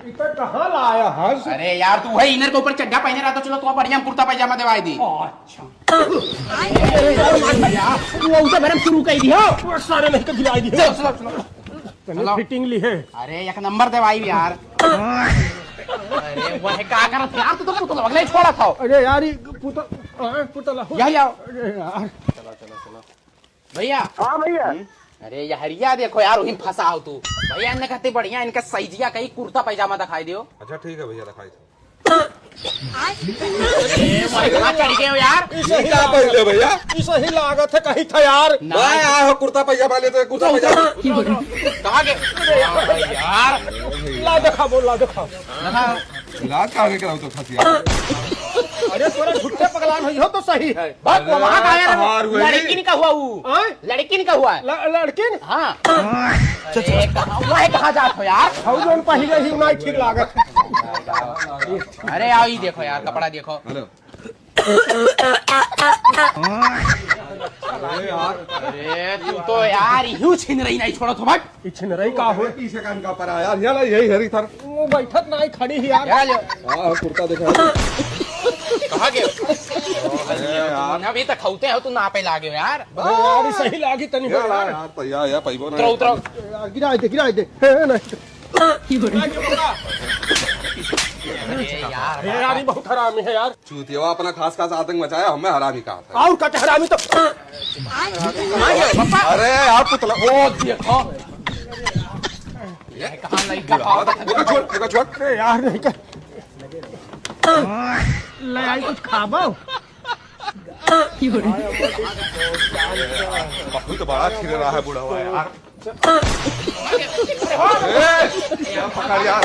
इतना कहाँ लाया है? अरे यार तू वही इनर के ऊपर चड्ढा पहने रहा था, चलो तो बढ़िया कुर्ता पैजामा दिवाई दी। अच्छा तू उसे भरम शुरू कर दी हो सारे नहीं गिराई दी। चलो फिटिंग ली है। अरे एक नंबर दवाई यार। अरे वह क्या कर रहा यार, तू तो पुतला अगले छोड़ा था। अरे यार ये पुतला यही आओ। अरे यार चलो भैया। हाँ भैया। अरे यारिया देखो यार वही फंसा हो तू। भैया इनने कहते बढ़िया इनका सैजिया कहीं कुर्ता पैजामा दिखाई दियो। अच्छा ठीक है भैया दिखाई दो। कहाँ चढ़ गए हो यार? क्या पहले भैया इसे ही लागत है कहीं था यार। मैं आया हो कुर्ता पैजामा लेते कुर्ता पैजामा कहाँ गए यार? ला दिखा बोल ला दिखा। इलाज का आगे कराओ तो फंसिया। अरे तोरा झुट्टे पगलान हुई हो तो सही है। बात वो वहाँ का आया कहाँ हुई? लड़किन का हुआ वो। लड़किन का हुआ है। लड़किन हाँ। अरे कहाँ जात हो यार? हम लोग पहले ही नहीं ठीक लागत। अरे आओ ही देखो यार कपड़ा देखो। हेलो अरे यार अरे तू तो यार यूं छीन रही नहीं छोड़ो तो भाई। इछन रही का हो? पीछे कान का पर यार यार यही हरी थर वो बैठत नहीं खड़ी ही यार। क्या लो? हां कुर्ता दिखा। कहाँ गए? यार अभी तक खाते हो तू ना पे लागे हो यार। अरे यार सही लागी तनी हो यार। यार तैयार या पैबो उतरो उतरो। यार गिराई दे नहीं। यार यार ये बहुत हरामी है यार। चूतिया अपना खास खास आतंक मचाया हमें हरामी कहा था। और कट हरामी तो अरे यार पुतला ओ देखो ये कहाँ लड़का छोड़ छोड़। अरे यार नहीं कर ले आई कुछ खाबो। बहुत बड़ा खिल रहा है बूढ़ा हुआ यार। पकड़ यार।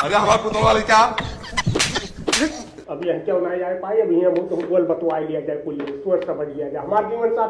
अरे हमारा पुतला वाले क्या अभी क्यों नहीं आ पाए? अभी हम तो बोल बतवा लिया जाए पुलिस तो समझ लिया जाए हमारे जीवन साथ।